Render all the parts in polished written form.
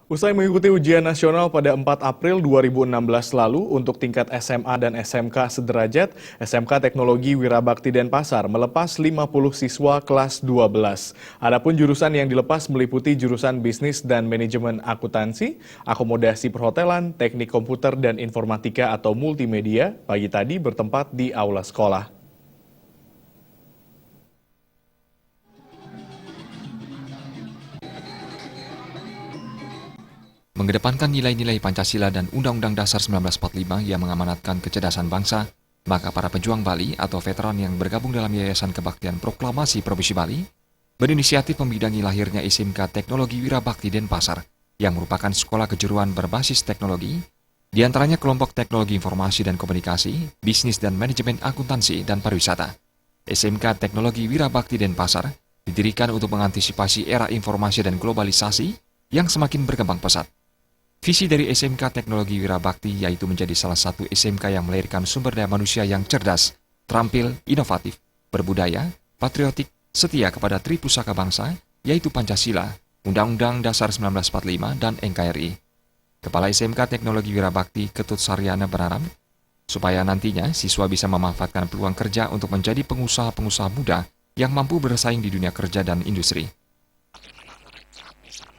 Usai mengikuti ujian nasional pada 4 April 2016 lalu untuk tingkat SMA dan SMK sederajat, SMK Teknologi Wirabakti Denpasar melepas 50 siswa kelas 12. Adapun jurusan yang dilepas meliputi jurusan bisnis dan manajemen akuntansi, akomodasi perhotelan, teknik komputer dan informatika atau multimedia, pagi tadi bertempat di aula sekolah. Mengedepankan nilai-nilai Pancasila dan Undang-Undang Dasar 1945 yang mengamanatkan kecerdasan bangsa, maka para pejuang Bali atau veteran yang bergabung dalam Yayasan Kebaktian Proklamasi Provinsi Bali berinisiatif membidangi lahirnya SMK Teknologi Wirabakti Denpasar yang merupakan sekolah kejuruan berbasis teknologi, di antaranya kelompok teknologi informasi dan komunikasi, bisnis dan manajemen akuntansi dan pariwisata. SMK Teknologi Wirabakti Denpasar didirikan untuk mengantisipasi era informasi dan globalisasi yang semakin berkembang pesat. Visi dari SMK Teknologi Wirabakti yaitu menjadi salah satu SMK yang melahirkan sumber daya manusia yang cerdas, terampil, inovatif, berbudaya, patriotik, setia kepada Tripusaka bangsa, yaitu Pancasila, Undang-Undang Dasar 1945, dan NKRI. Kepala SMK Teknologi Wirabakti Ketut Saryana berharap supaya nantinya siswa bisa memanfaatkan peluang kerja untuk menjadi pengusaha-pengusaha muda yang mampu bersaing di dunia kerja dan industri.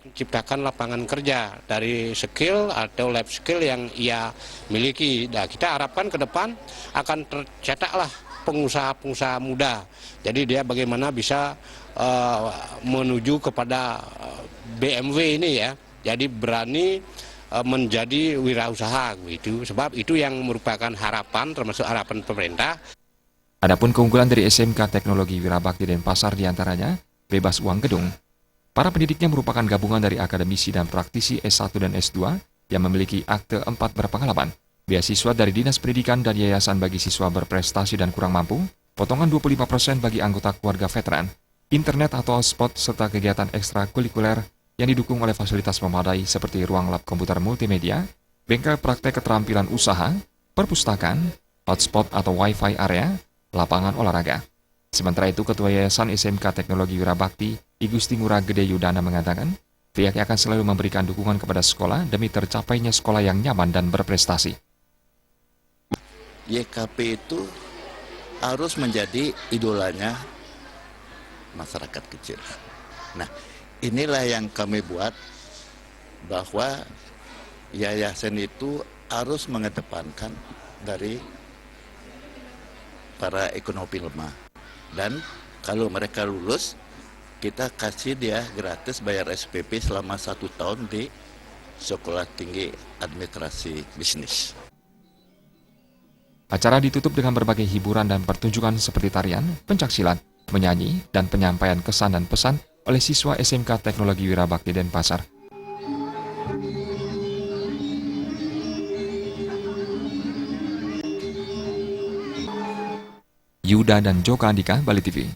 Ciptakan lapangan kerja dari skill atau lab skill yang ia miliki. Nah, kita harapkan ke depan akan tercetaklah pengusaha-pengusaha muda. Jadi dia bagaimana bisa menuju kepada BMW ini ya. Jadi berani menjadi wirausaha gitu. Sebab itu yang merupakan harapan termasuk harapan pemerintah. Adapun keunggulan dari SMK Teknologi Wirabakti Denpasar diantaranya bebas uang gedung. Para pendidiknya merupakan gabungan dari akademisi dan praktisi S1 dan S2 yang memiliki akte 4 berpengalaman, beasiswa dari Dinas Pendidikan dan Yayasan bagi siswa berprestasi dan kurang mampu, potongan 25% bagi anggota keluarga veteran, internet atau hotspot serta kegiatan ekstrakurikuler yang didukung oleh fasilitas memadai seperti ruang lab komputer multimedia, bengkel praktek keterampilan usaha, perpustakaan, hotspot atau wifi area, lapangan olahraga. Sementara itu, Ketua Yayasan SMK Teknologi Wirabakti, I Gusti Ngurah Gede Yudana mengatakan, pihaknya akan selalu memberikan dukungan kepada sekolah demi tercapainya sekolah yang nyaman dan berprestasi. YKP itu harus menjadi idolanya masyarakat kecil. Nah, inilah yang kami buat bahwa yayasan itu harus mengedepankan dari para ekonomi lemah. Dan kalau mereka lulus, kita kasih dia gratis bayar SPP selama 1 tahun di Sekolah Tinggi Administrasi Bisnis. Acara ditutup dengan berbagai hiburan dan pertunjukan seperti tarian, pencaksilat, menyanyi, dan penyampaian kesan dan pesan oleh siswa SMK Teknologi Wirabakti Denpasar. Yuda dan Joko Andika, Bali TV.